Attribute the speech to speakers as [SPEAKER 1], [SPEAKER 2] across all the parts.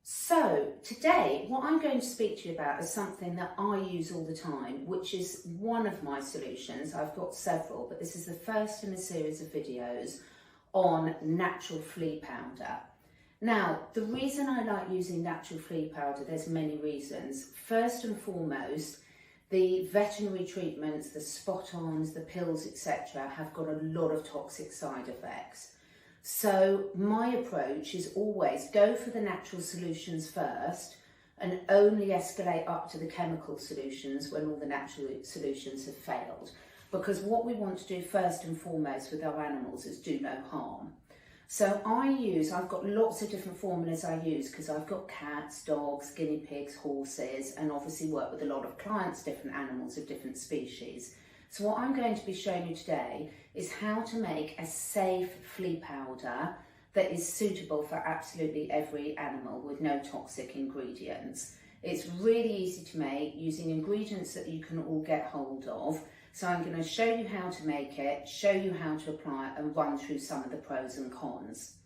[SPEAKER 1] So today, what I'm going to speak to you about is something that I use all the time, which is one of my solutions. I've got several, but this is the first in a series of videos on natural flea powder. Now, the reason I like using natural flea powder, there's many reasons. First and foremost, the veterinary treatments, the spot-ons, the pills, etc. have got a lot of toxic side effects. So my approach is always go for the natural solutions first and only escalate up to the chemical solutions when all the natural solutions have failed. Because what we want to do first and foremost with our animals is do no harm. So I've got lots of different formulas I use because I've got cats, dogs, guinea pigs, horses, and obviously work with a lot of clients, different animals of different species. So what I'm going to be showing you today is how to make a safe flea powder that is suitable for absolutely every animal with no toxic ingredients. It's really easy to make using ingredients that you can all get hold of. So I'm going to show you how to make it, show you how to apply it, and run through some of the pros and cons.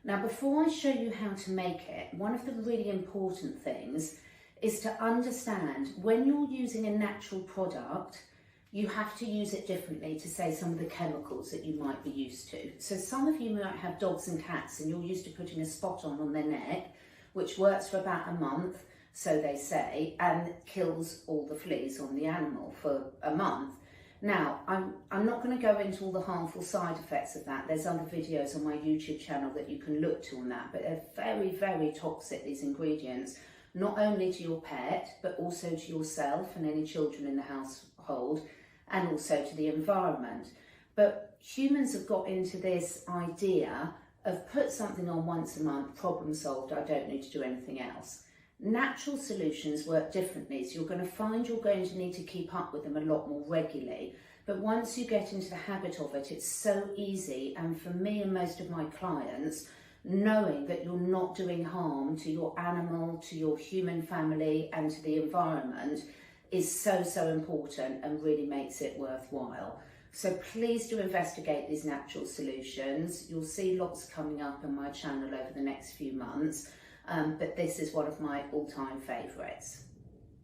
[SPEAKER 1] Now, before I show you how to make it, one of the really important things is to understand when you're using a natural product, you have to use it differently to, say, some of the chemicals that you might be used to. So some of you might have dogs and cats and you're used to putting a spot on their neck, which works for about a month, so they say, and kills all the fleas on the animal for a month. Now, I'm not going to go into all the harmful side effects of that. There's other videos on my YouTube channel that you can look to on that, but they're very, very toxic, these ingredients, not only to your pet, but also to yourself and any children in the household, and also to the environment. But humans have got into this idea of put something on once a month, problem solved, I don't need to do anything else. Natural solutions work differently, so you're going to find you're going to need to keep up with them a lot more regularly. But once you get into the habit of it, it's so easy, and for me and most of my clients, knowing that you're not doing harm to your animal, to your human family, and to the environment is so, so important and really makes it worthwhile. So please do investigate these natural solutions. You'll see lots coming up on my channel over the next few months, but this is one of my all-time favourites.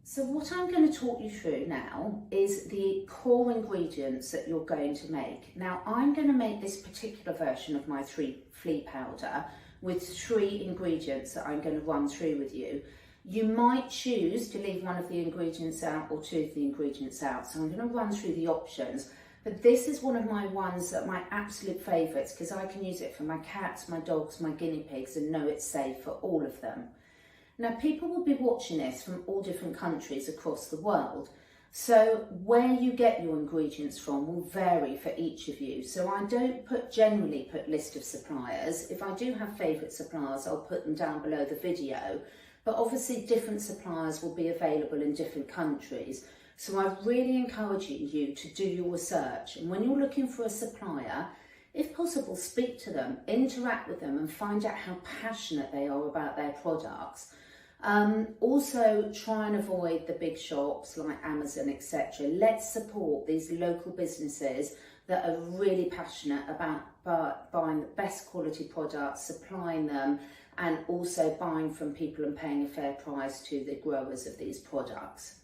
[SPEAKER 1] So what I'm going to talk you through now is the core ingredients that you're going to make. Now, I'm going to make this particular version of my flea powder with 3 ingredients that I'm going to run through with you. You might choose to leave one of the ingredients out or 2 of the ingredients out, so I'm going to run through the options. But this is one of my ones that my absolute favourites because I can use it for my cats, my dogs, my guinea pigs, and know it's safe for all of them. Now, people will be watching this from all different countries across the world. So where you get your ingredients from will vary for each of you. So I don't generally put list of suppliers. If I do have favourite suppliers, I'll put them down below the video. But obviously different suppliers will be available in different countries. So I really encourage you to do your research. And when you're looking for a supplier, if possible, speak to them, interact with them and find out how passionate they are about their products. Also try and avoid the big shops like Amazon, etc. Let's support these local businesses that are really passionate about buying the best quality products, supplying them, and also buying from people and paying a fair price to the growers of these products.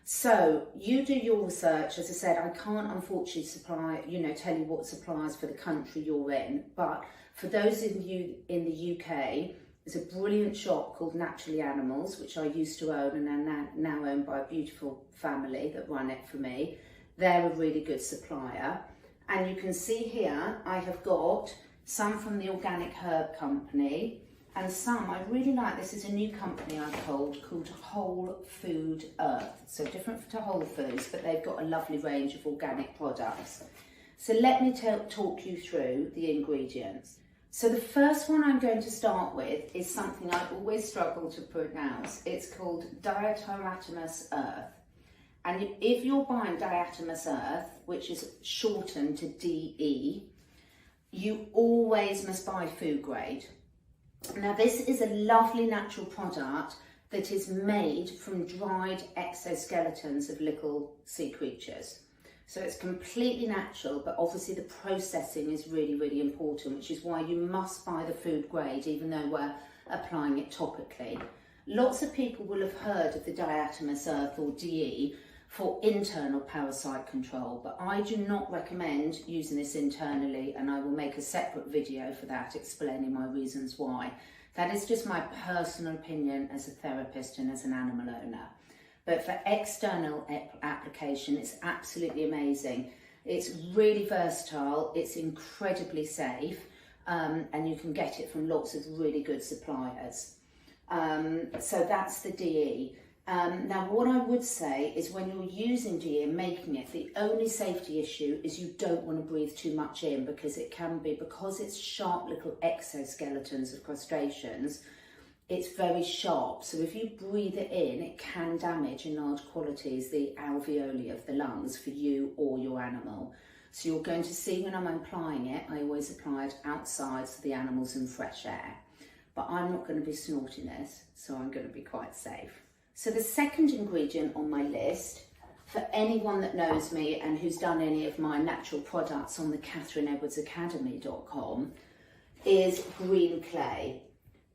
[SPEAKER 1] So you do your research. As I said, I can't unfortunately tell you what suppliers for the country you're in, but for those of you in the UK, there's a brilliant shop called Naturally Animals, which I used to own and are now owned by a beautiful family that run it for me. They're a really good supplier. And you can see here, I have got some from the Organic Herb Company, and some, I really like, this is a new company I've called Whole Food Earth. So different to Whole Foods, but they've got a lovely range of organic products. So let me talk you through the ingredients. So the first one I'm going to start with is something I always struggle to pronounce. It's called diatomaceous earth. And if you're buying diatomaceous earth, which is shortened to DE, you always must buy food grade. Now, this is a lovely natural product that is made from dried exoskeletons of little sea creatures. So it's completely natural, but obviously the processing is really, really important, which is why you must buy the food grade, even though we're applying it topically. Lots of people will have heard of the diatomous earth or DE for internal parasite control, but I do not recommend using this internally, and I will make a separate video for that explaining my reasons why. That is just my personal opinion as a therapist and as an animal owner. But for external application, it's absolutely amazing. It's really versatile, it's incredibly safe, and you can get it from lots of really good suppliers. So that's the DE. Now what I would say is when you're using DE and making it, the only safety issue is you don't want to breathe too much in, because it can be, because it's sharp little exoskeletons of crustaceans, it's very sharp. So if you breathe it in, it can damage in large quantities the alveoli of the lungs for you or your animal. So you're going to see when I'm applying it, I always apply it outside so the animal's in fresh air. But I'm not going to be snorting this, so I'm going to be quite safe. So the second ingredient on my list, for anyone that knows me and who's done any of my natural products on the CatherineEdwardsAcademy.com, is green clay.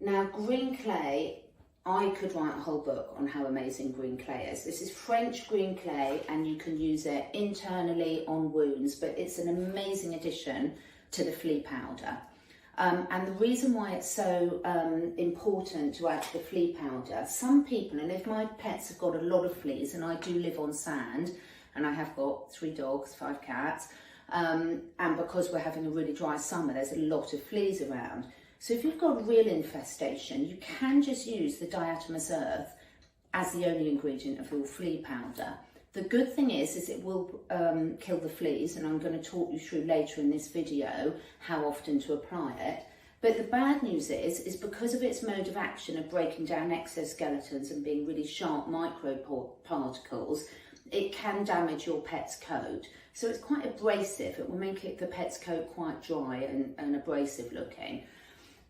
[SPEAKER 1] Now green clay, I could write a whole book on how amazing green clay is. This is French green clay, and you can use it internally on wounds, but it's an amazing addition to the flea powder. And the reason why it's so important to add the flea powder, some people, and if my pets have got a lot of fleas, and I do live on sand, and I have got 3 dogs, 5 cats, and because we're having a really dry summer, there's a lot of fleas around. So if you've got real infestation, you can just use the diatomous earth as the only ingredient of your flea powder. The good thing is it will kill the fleas, and I'm going to talk you through later in this video how often to apply it. But the bad news is because of its mode of action of breaking down exoskeletons and being really sharp microparticles, it can damage your pet's coat. So it's quite abrasive. It will make the pet's coat quite dry and abrasive looking.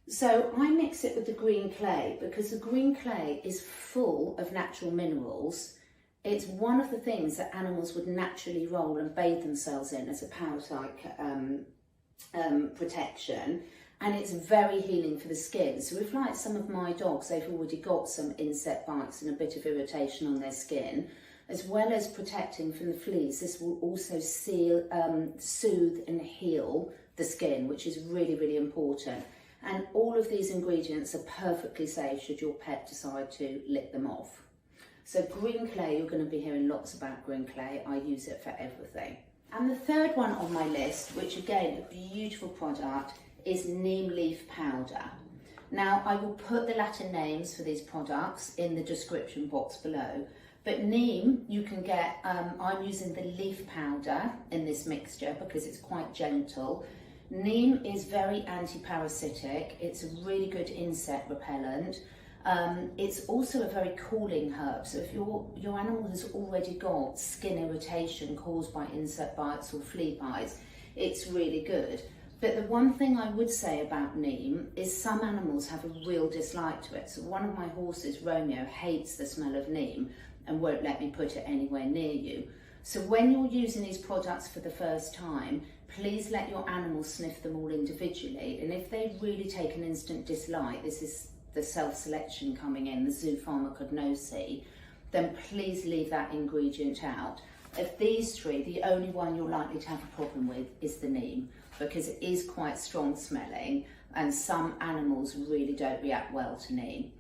[SPEAKER 1] So I mix it with the green clay because the green clay is full of natural minerals. It's one of the things that animals would naturally roll and bathe themselves in as a parasite protection, and it's very healing for the skin. So if, like some of my dogs, they've already got some insect bites and a bit of irritation on their skin, as well as protecting from the fleas, this will also soothe and heal the skin, which is really, really important. And all of these ingredients are perfectly safe should your pet decide to lick them off. So green clay, you're going to be hearing lots about green clay. I use it for everything. And the third one on my list, which again, a beautiful product, is neem leaf powder. Now, I will put the Latin names for these products in the description box below. But neem, you can get, I'm using the leaf powder in this mixture because it's quite gentle. Neem is very anti-parasitic. It's a really good insect repellent. It's also a very cooling herb, so if your animal has already got skin irritation caused by insect bites or flea bites, it's really good. But the one thing I would say about neem is some animals have a real dislike to it. So one of my horses, Romeo, hates the smell of neem and won't let me put it anywhere near you. So when you're using these products for the first time, please let your animal sniff them all individually, and if they really take an instant dislike, this is the self-selection coming in, the zoopharmacognosy, then please leave that ingredient out. Of these 3, the only one you're likely to have a problem with is the neem, because it is quite strong smelling and some animals really don't react well to neem.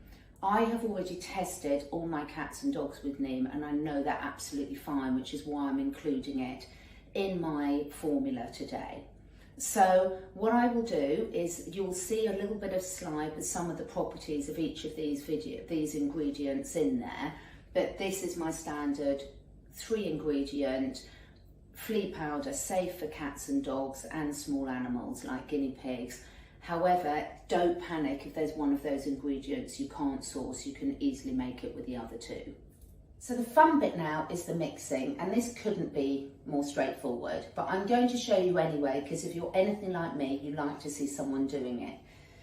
[SPEAKER 1] I have already tested all my cats and dogs with neem, and I know they're absolutely fine, which is why I'm including it in my formula today. So what I will do is you'll see a little bit of slide with some of the properties of each of these ingredients in there, but this is my standard 3 ingredient flea powder, safe for cats and dogs and small animals like guinea pigs. However, don't panic if there's one of those ingredients you can't source, you can easily make it with the other 2. So the fun bit now is the mixing, and this couldn't be more straightforward, but I'm going to show you anyway, because if you're anything like me, you like to see someone doing it.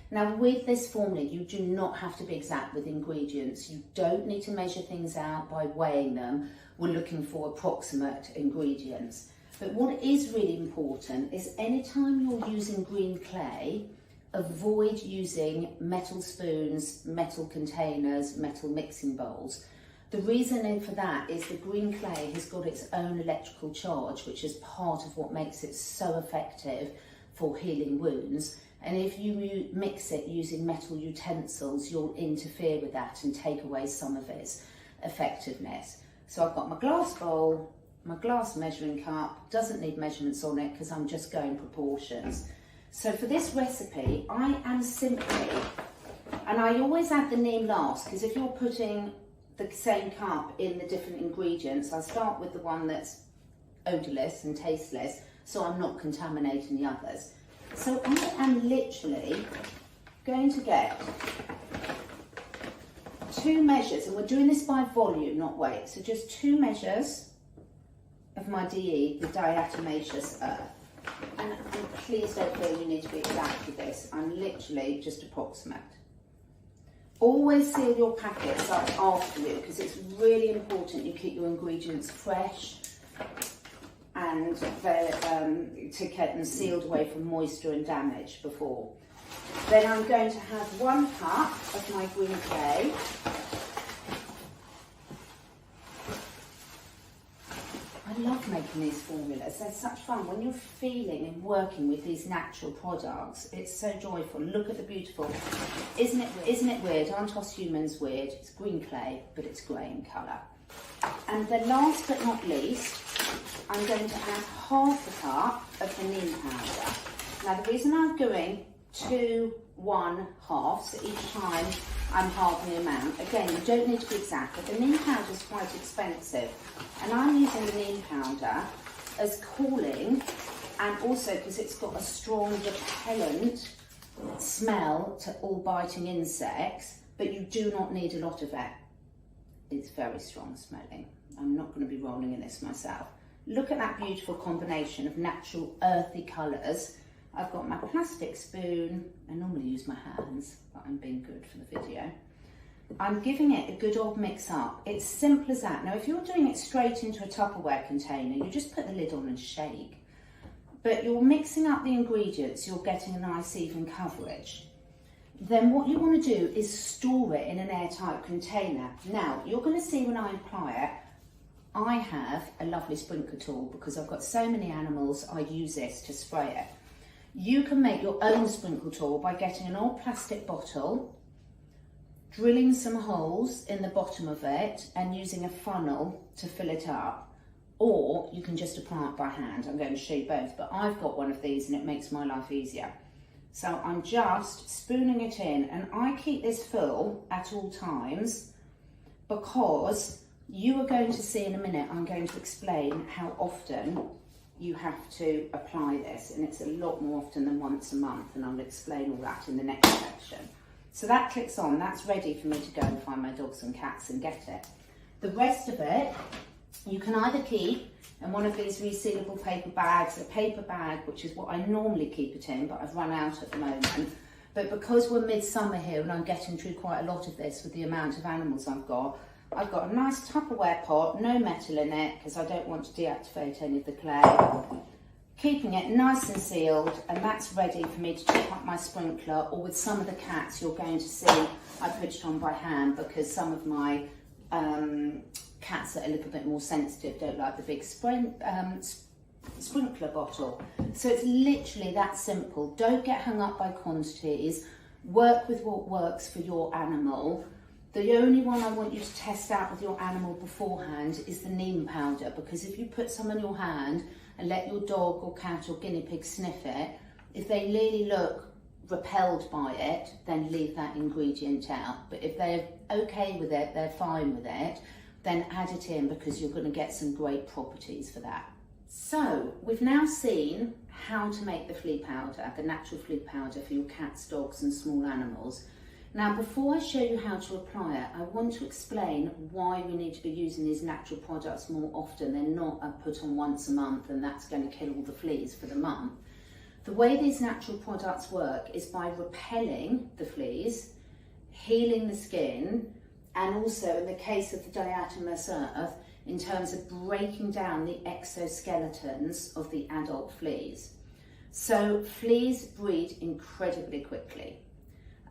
[SPEAKER 1] Now with this formula, you do not have to be exact with ingredients. You don't need to measure things out by weighing them. We're looking for approximate ingredients. But what is really important is anytime you're using green clay, avoid using metal spoons, metal containers, metal mixing bowls. The reason for that is the green clay has got its own electrical charge, which is part of what makes it so effective for healing wounds. And if you mix it using metal utensils, you'll interfere with that and take away some of its effectiveness. So I've got my glass bowl, my glass measuring cup, doesn't need measurements on it because I'm just going proportions. So for this recipe, I am simply, and I always add the neem last, because if you're putting the same cup in the different ingredients, I start with the one that's odourless and tasteless, so I'm not contaminating the others. So I am literally going to get 2 measures, and we're doing this by volume, not weight. So just 2 measures of my DE, the diatomaceous earth. And please don't feel you need to be exact with this. I'm literally just approximate. Always seal your packets up after you, because it's really important you keep your ingredients fresh and to get them sealed away from moisture and damage before. Then I'm going to have 1 cup of my green clay. I love making these formulas, they're such fun. When you're feeling and working with these natural products, it's so joyful. Look at the beautiful, isn't it weird? Aren't us humans weird? It's green clay, but it's grey in colour. And then last but not least, I'm going to add half a cup of the neem powder. Now the reason I'm doing 2, 1 halves, so each time I'm halving the amount. Again, you don't need to be exact, but the neem powder is quite expensive. And I'm using the neem powder as cooling, and also because it's got a strong repellent smell to all biting insects, but you do not need a lot of it. It's very strong smelling. I'm not going to be rolling in this myself. Look at that beautiful combination of natural earthy colours. I've got my plastic spoon. I normally use my hands, but I'm being good for the video. I'm giving it a good old mix up. It's simple as that. Now, if you're doing it straight into a Tupperware container, you just put the lid on and shake. But you're mixing up the ingredients, you're getting a nice even coverage. Then what you want to do is store it in an airtight container. Now, you're going to see when I apply it, I have a lovely sprinkler tool because I've got so many animals, I use this to spray it. You can make your own sprinkle tool by getting an old plastic bottle, drilling some holes in the bottom of it and using a funnel to fill it up, or you can just apply it by hand. I'm going to show you both, but I've got one of these and it makes my life easier. So I'm just spooning it in, and I keep this full at all times because you are going to see in a minute, I'm going to explain how often you have to apply this, and it's a lot more often than once a month, and I'll explain all that in the next section. So that clicks on, that's ready for me to go and find my dogs and cats and get it. The rest of it, you can either keep in one of these resealable paper bags, a paper bag, which is what I normally keep it in, but I've run out at the moment. But because we're midsummer here and I'm getting through quite a lot of this with the amount of animals I've got a nice Tupperware pot, no metal in it, because I don't want to deactivate any of the clay. Keeping it nice and sealed, and that's ready for me to top up my sprinkler, or with some of the cats you're going to see I put it on by hand because some of my cats that are a little bit more sensitive don't like the big sprinkler bottle. So it's literally that simple. Don't get hung up by quantities, work with what works for your animal. The only one I want you to test out with your animal beforehand is the neem powder, because if you put some in your hand and let your dog or cat or guinea pig sniff it, if they really look repelled by it, then leave that ingredient out. But if they're okay with it, they're fine with it, then add it in, because you're going to get some great properties for that. So we've now seen how to make the flea powder, the natural flea powder for your cats, dogs and small animals. Now, before I show you how to apply it, I want to explain why we need to be using these natural products more often. They're not put on once a month and that's going to kill all the fleas for the month. The way these natural products work is by repelling the fleas, healing the skin, and also in the case of the diatomaceous earth, in terms of breaking down the exoskeletons of the adult fleas. So fleas breed incredibly quickly.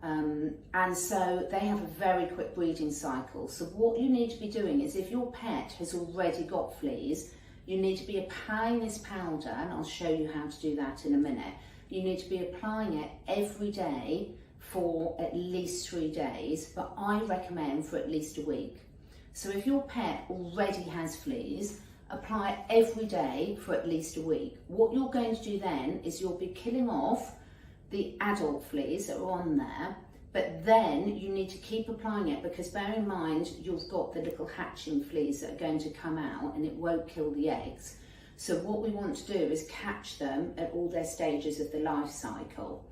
[SPEAKER 1] And so they have a very quick breeding cycle. So what you need to be doing is, if your pet has already got fleas, you need to be applying this powder, and I'll show you how to do that in a minute. You need to be applying it every day for at least 3 days, but I recommend for at least a week. So if your pet already has fleas, apply it every day for at least a week. What you're going to do then is you'll be killing off the adult fleas that are on there, but then you need to keep applying it, because bear in mind you've got the little hatching fleas that are going to come out and it won't kill the eggs. So what we want to do is catch them at all their stages of the life cycle.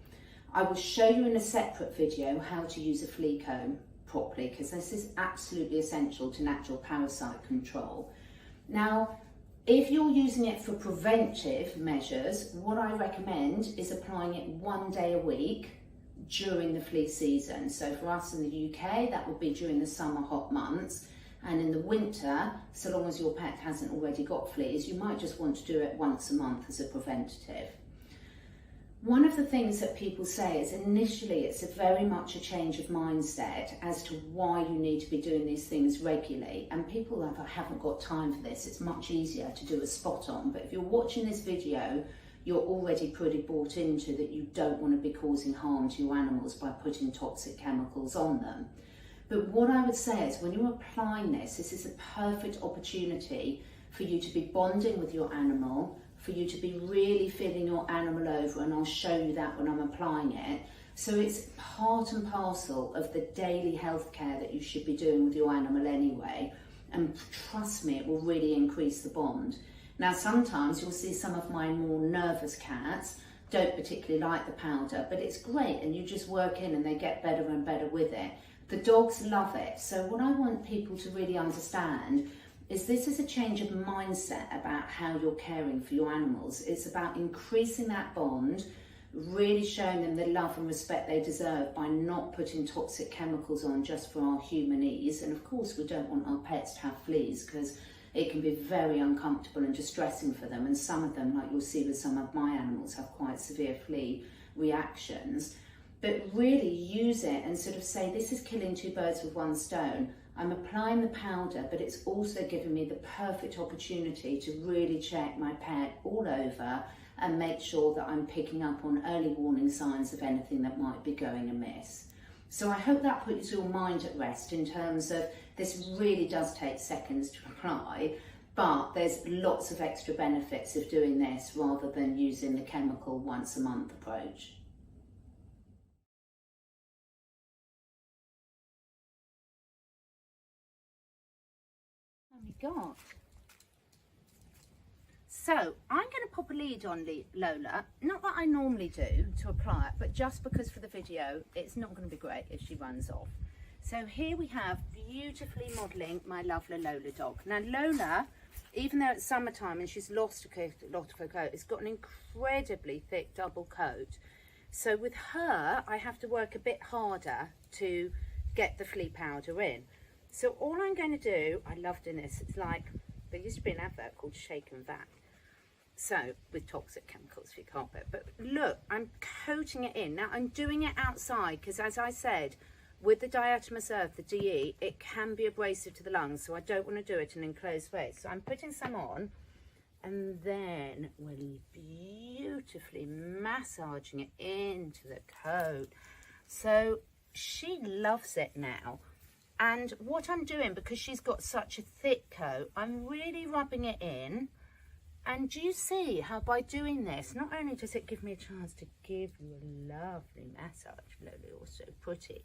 [SPEAKER 1] I will show you in a separate video how to use a flea comb properly, because this is absolutely essential to natural parasite control. Now, if you're using it for preventive measures, what I recommend is applying it 1 day a week during the flea season. So for us in the UK, that would be during the summer hot months. And in the winter, so long as your pet hasn't already got fleas, you might just want to do it once a month as a preventative. One of the things that people say is initially it's very much a change of mindset as to why you need to be doing these things regularly, and people haven't got time for this. It's much easier to do a spot on, but if you're watching this video, you're already pretty bought into that you don't want to be causing harm to your animals by putting toxic chemicals on them. But what I would say is, when you're applying this is a perfect opportunity for you to be bonding with your animal, for you to be really feeling your animal over, and I'll show you that when I'm applying it. So it's part and parcel of the daily health care that you should be doing with your animal anyway, and trust me, it will really increase the bond. Now sometimes you'll see some of my more nervous cats don't particularly like the powder, but it's great, and you just work in and they get better and better with it. The dogs love it. So what I want people to really understand is this is a change of mindset about how you're caring for your animals. It's about increasing that bond, really showing them the love and respect they deserve by not putting toxic chemicals on just for our human ease. And of course we don't want our pets to have fleas, because it can be very uncomfortable and distressing for them, and some of them, like you'll see with some of my animals, have quite severe flea reactions. But really use it and sort of say, this is killing 2 birds with 1 stone. I'm applying the powder, but it's also giving me the perfect opportunity to really check my pet all over and make sure that I'm picking up on early warning signs of anything that might be going amiss. So I hope that puts your mind at rest in terms of this really does take seconds to apply, but there's lots of extra benefits of doing this rather than using the chemical once a month approach. We got. So I'm going to pop a lead on Lola, not that I normally do to apply it, but just because for the video it's not going to be great if she runs off. So here we have beautifully modelling my lovely Lola dog. Now Lola, even though it's summertime and she's lost a lot of her coat, it's got an incredibly thick double coat. So with her I have to work a bit harder to get the flea powder in. So all I'm going to do, I love doing this, it's like, there used to be an advert called Shake and Vac. So, with toxic chemicals for your carpet. But look, I'm coating it in. Now, I'm doing it outside because, as I said, with the diatomaceous earth, the DE, it can be abrasive to the lungs. So I don't want to do it in an enclosed space. So I'm putting some on, and then we're beautifully massaging it into the coat. So she loves it now. And what I'm doing, because she's got such a thick coat, I'm really rubbing it in. And do you see how by doing this, not only does it give me a chance to give you a lovely massage, Lily, also pretty,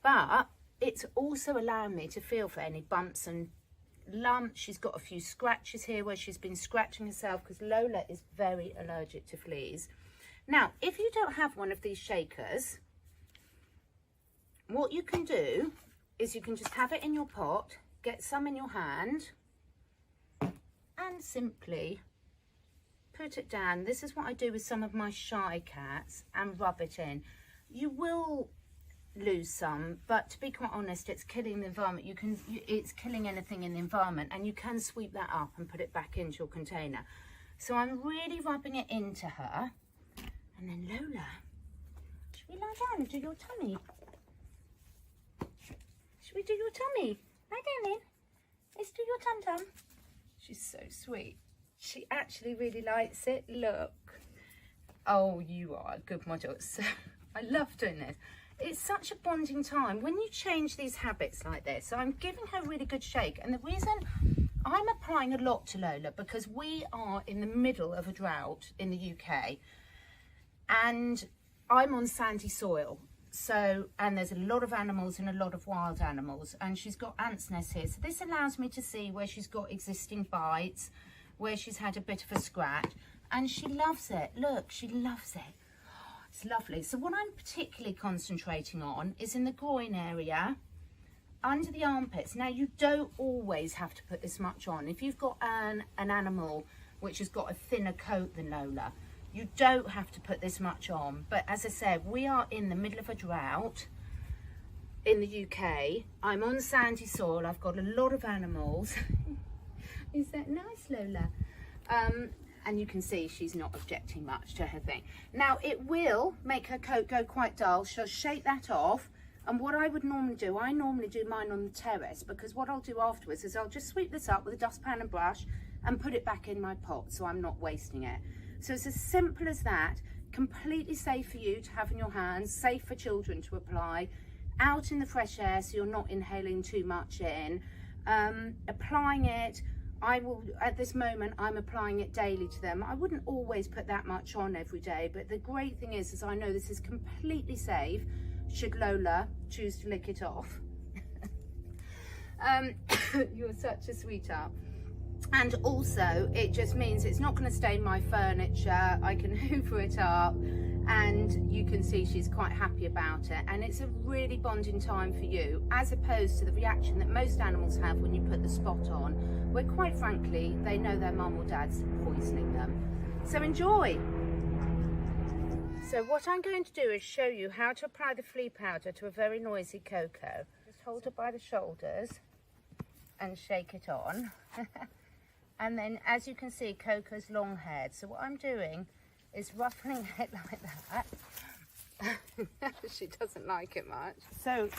[SPEAKER 1] but it's also allowing me to feel for any bumps and lumps. She's got a few scratches here where she's been scratching herself, because Lola is very allergic to fleas. Now, if you don't have one of these shakers, what you can do is you can just have it in your pot, get some in your hand, and simply put it down. This is what I do with some of my shy cats, and rub it in. You will lose some, but to be quite honest, it's killing the environment. It's killing anything in the environment, and you can sweep that up and put it back into your container. So I'm really rubbing it into her, And then Lola, should we lie down and do your tummy? Should we do your tummy? Lie down then. Let's do your tum-tum. She's so sweet. She actually really likes it. Look. Oh, you are a good model. So I love doing this. It's such a bonding time when you change these habits like this. So I'm giving her a really good shake. And the reason I'm applying a lot to Lola, because we are in the middle of a drought in the UK. And I'm on sandy soil. So, and there's a lot of animals and a lot of wild animals, and she's got ants' nests here. So this allows me to see where she's got existing bites, where she's had a bit of a scratch, and she loves it. Look, she loves it. Oh, it's lovely. So what I'm particularly concentrating on is in the groin area, under the armpits. Now, you don't always have to put this much on. If you've got an animal which has got a thinner coat than Lola, you don't have to put this much on. But as I said, we are in the middle of a drought in the UK. I'm on sandy soil. I've got a lot of animals. Is that nice, Lola? And you can see she's not objecting much to her thing. Now, it will make her coat go quite dull. She'll shake that off. And what I would normally do, I normally do mine on the terrace, because what I'll do afterwards is I'll just sweep this up with a dustpan and brush and put it back in my pot, so I'm not wasting it. So it's as simple as that, completely safe for you to have in your hands, safe for children to apply, out in the fresh air so you're not inhaling too much in. Applying it, I will, at this moment, I'm applying it daily to them. I wouldn't always put that much on every day, but the great thing is I know this is completely safe should Lola choose to lick it off. You're such a sweetheart. And also, it just means it's not going to stain my furniture. I can hoover it up, and you can see she's quite happy about it. And it's a really bonding time for you, as opposed to the reaction that most animals have when you put the spot on, where quite frankly, they know their mum or dad's poisoning them. So enjoy. So what I'm going to do is show you how to apply the flea powder to a very noisy Coco. Just hold her by the shoulders and shake it on. And then, as you can see, Coco's long haired. So what I'm doing is ruffling it like that. She doesn't like it much. So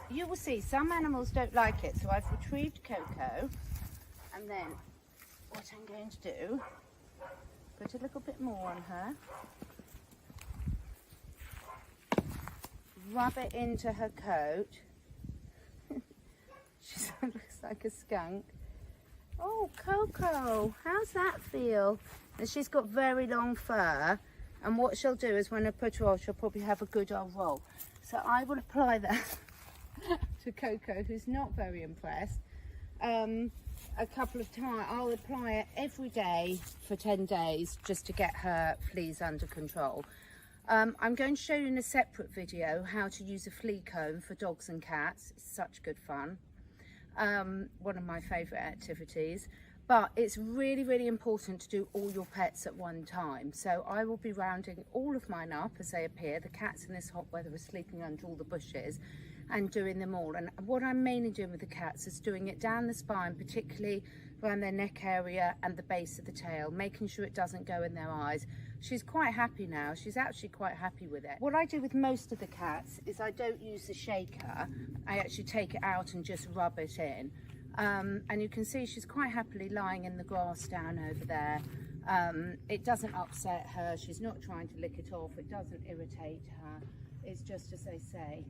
[SPEAKER 1] you will see some animals don't like it. So I've retrieved Coco. And then what I'm going to do, put a little bit more on her. Rub it into her coat. She looks like a skunk. Oh, Coco, how's that feel? And she's got very long fur, and what she'll do is when I put her on, she'll probably have a good old roll. So I will apply that to Coco, who's not very impressed, a couple of times. I'll apply it every day for 10 days just to get her fleas under control. I'm going to show you in a separate video how to use a flea comb for dogs and cats. It's such good fun. One of my favourite activities, but it's really, really important to do all your pets at one time. So I will be rounding all of mine up as they appear. The cats in this hot weather are sleeping under all the bushes, and doing them all. And what I'm mainly doing with the cats is doing it down the spine, particularly around their neck area and the base of the tail, making sure it doesn't go in their eyes. She's quite happy now. She's actually quite happy with it. What I do with most of the cats is I don't use the shaker. I actually take it out and just rub it in. And you can see she's quite happily lying in the grass down over there. It doesn't upset her. She's not trying to lick it off. It doesn't irritate her. It's just, as they say,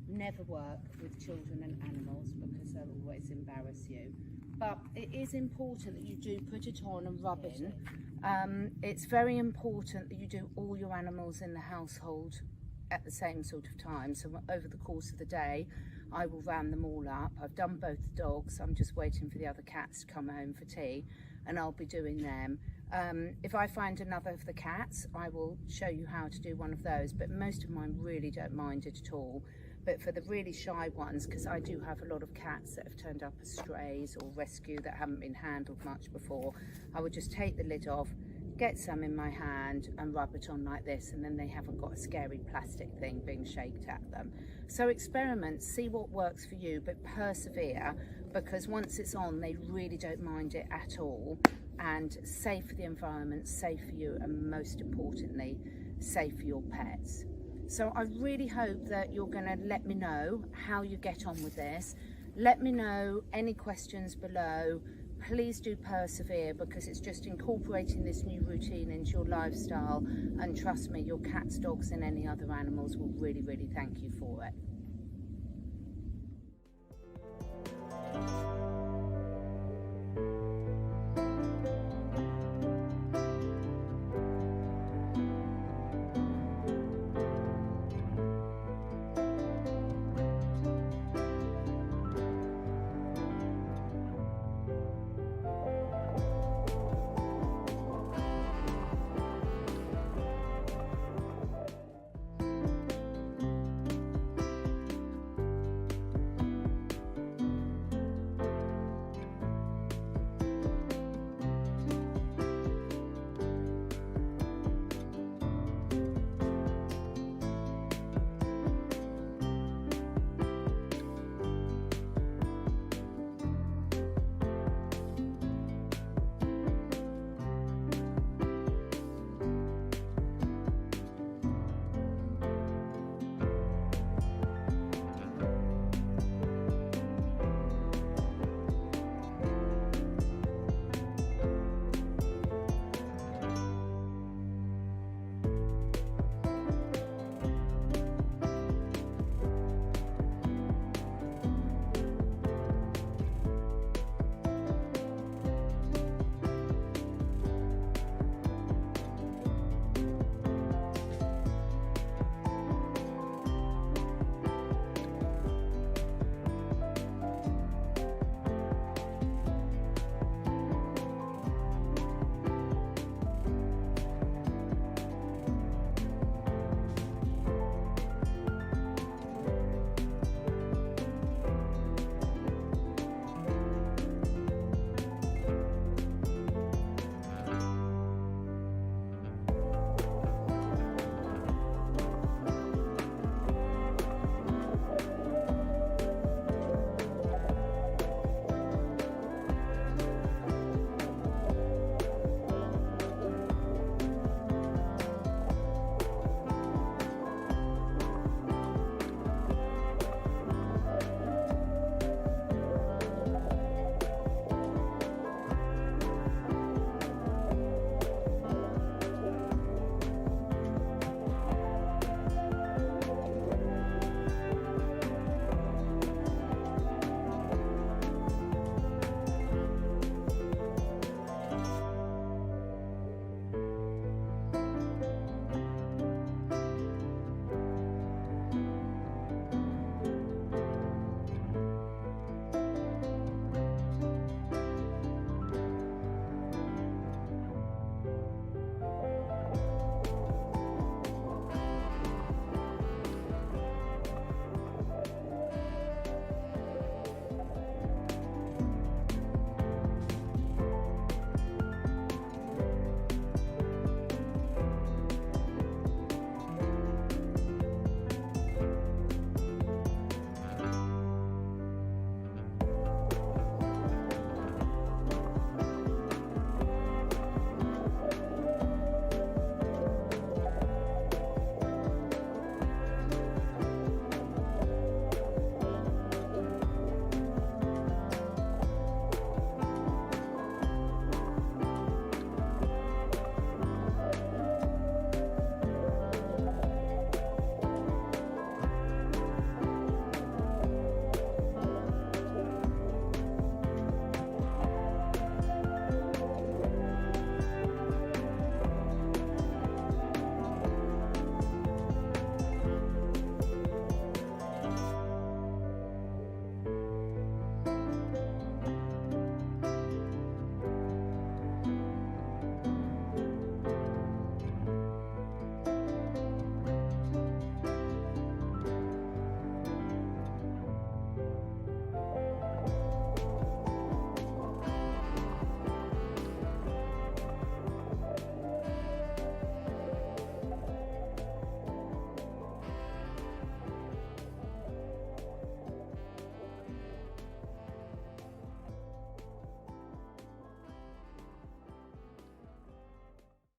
[SPEAKER 1] never work with children and animals because they'll always embarrass you. But it is important that you do put it on and rub it in. It's very important that you do all your animals in the household at the same sort of time. So over the course of the day, I will round them all up. I've done both the dogs. I'm just waiting for the other cats to come home for tea, and I'll be doing them. If I find another of the cats, I will show you how to do one of those, but most of mine really don't mind it at all. But for the really shy ones, because I do have a lot of cats that have turned up as strays or rescue that haven't been handled much before, I would just take the lid off, get some in my hand and rub it on like this, and then they haven't got a scary plastic thing being shaked at them. So experiment, see what works for you, but persevere, because once it's on, they really don't mind it at all. And safe for the environment, safe for you, and most importantly, safe for your pets. So I really hope that you're going to let me know how you get on with this. Let me know any questions below. Please do persevere, because it's just incorporating this new routine into your lifestyle, and trust me, your cats, dogs and any other animals will really, really thank you for it.